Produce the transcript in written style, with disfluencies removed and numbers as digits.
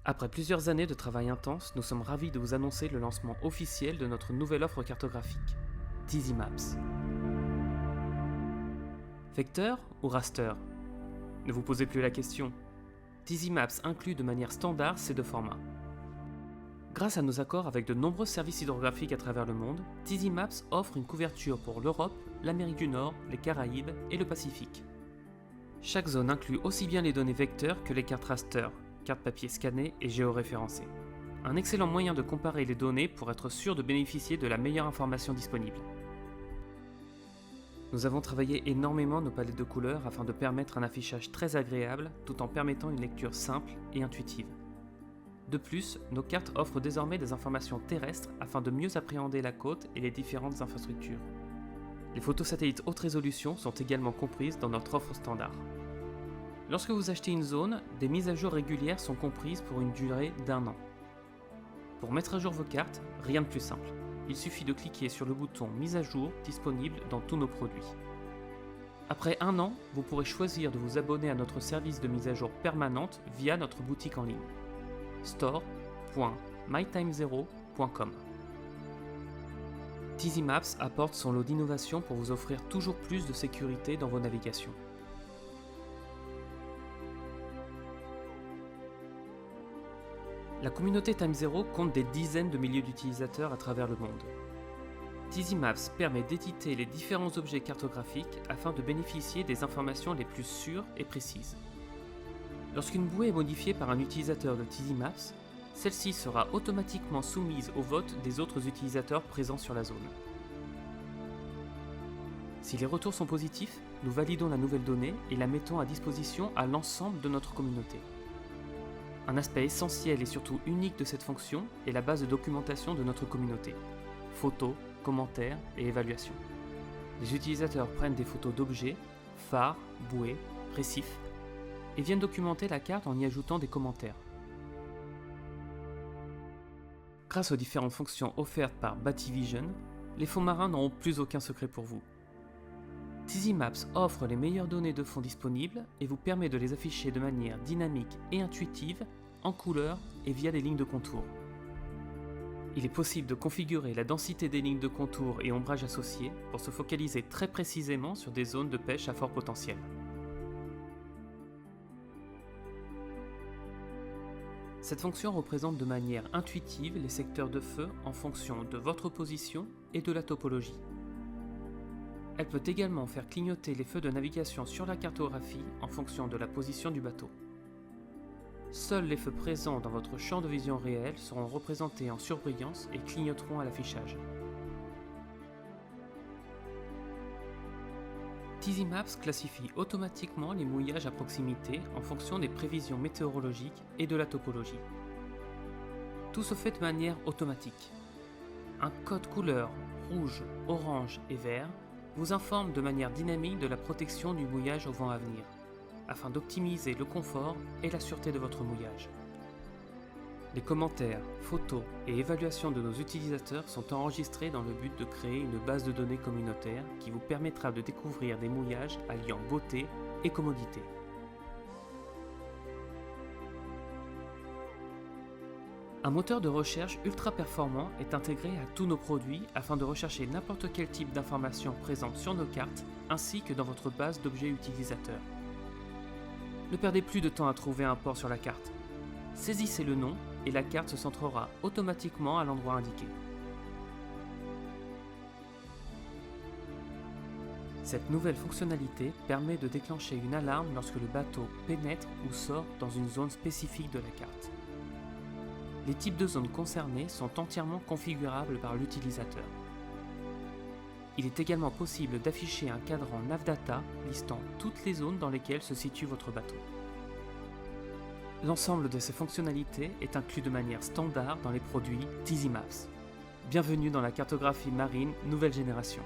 Après plusieurs années de travail intense, nous sommes ravis de vous annoncer le lancement officiel de notre nouvelle offre cartographique, Tizzy Maps. Vecteur ou raster? Ne vous posez plus la question. Tizzy Maps inclut de manière standard ces deux formats. Grâce à nos accords avec de nombreux services hydrographiques à travers le monde, Tizzy Maps offre une couverture pour l'Europe, l'Amérique du Nord, les Caraïbes et le Pacifique. Chaque zone inclut aussi bien les données vecteurs que les cartes raster, cartes papier scannées et géoréférencées. Un excellent moyen de comparer les données pour être sûr de bénéficier de la meilleure information disponible. Nous avons travaillé énormément nos palettes de couleurs afin de permettre un affichage très agréable tout en permettant une lecture simple et intuitive. De plus, nos cartes offrent désormais des informations terrestres afin de mieux appréhender la côte et les différentes infrastructures. Les photos satellites haute résolution sont également comprises dans notre offre standard. Lorsque vous achetez une zone, des mises à jour régulières sont comprises pour une durée d'1 an. Pour mettre à jour vos cartes, rien de plus simple. Il suffit de cliquer sur le bouton Mise à jour disponible dans tous nos produits. Après 1 an, vous pourrez choisir de vous abonner à notre service de mise à jour permanente via notre boutique en ligne store.mytimezero.com. Tizzy Maps apporte son lot d'innovations pour vous offrir toujours plus de sécurité dans vos navigations. La communauté TimeZero compte des dizaines de milliers d'utilisateurs à travers le monde. Tizzy Maps permet d'éditer les différents objets cartographiques afin de bénéficier des informations les plus sûres et précises. Lorsqu'une bouée est modifiée par un utilisateur de Tizzy Maps, celle-ci sera automatiquement soumise au vote des autres utilisateurs présents sur la zone. Si les retours sont positifs, nous validons la nouvelle donnée et la mettons à disposition à l'ensemble de notre communauté. Un aspect essentiel et surtout unique de cette fonction est la base de documentation de notre communauté. Photos, commentaires et évaluations. Les utilisateurs prennent des photos d'objets, phares, bouées, récifs, et viennent documenter la carte en y ajoutant des commentaires. Grâce aux différentes fonctions offertes par Bativision, les fonds marins n'auront plus aucun secret pour vous. Tizzy Maps offre les meilleures données de fonds disponibles et vous permet de les afficher de manière dynamique et intuitive, en couleur et via des lignes de contour. Il est possible de configurer la densité des lignes de contour et ombrage associés pour se focaliser très précisément sur des zones de pêche à fort potentiel. Cette fonction représente de manière intuitive les secteurs de feu en fonction de votre position et de la topologie. Elle peut également faire clignoter les feux de navigation sur la cartographie en fonction de la position du bateau. Seuls les feux présents dans votre champ de vision réel seront représentés en surbrillance et clignoteront à l'affichage. Tizzy Maps classifie automatiquement les mouillages à proximité en fonction des prévisions météorologiques et de la topologie. Tout se fait de manière automatique. Un code couleur rouge, orange et vert vous informe de manière dynamique de la protection du mouillage au vent à venir, afin d'optimiser le confort et la sûreté de votre mouillage. Les commentaires, photos et évaluations de nos utilisateurs sont enregistrés dans le but de créer une base de données communautaire qui vous permettra de découvrir des mouillages alliant beauté et commodité. Un moteur de recherche ultra performant est intégré à tous nos produits afin de rechercher n'importe quel type d'informations présentes sur nos cartes ainsi que dans votre base d'objets utilisateurs. Ne perdez plus de temps à trouver un port sur la carte. Saisissez le nom et la carte se centrera automatiquement à l'endroit indiqué. Cette nouvelle fonctionnalité permet de déclencher une alarme lorsque le bateau pénètre ou sort dans une zone spécifique de la carte. Les types de zones concernées sont entièrement configurables par l'utilisateur. Il est également possible d'afficher un cadran Navdata listant toutes les zones dans lesquelles se situe votre bateau. L'ensemble de ces fonctionnalités est inclus de manière standard dans les produits Tizzy Maps. Bienvenue dans la cartographie marine nouvelle génération.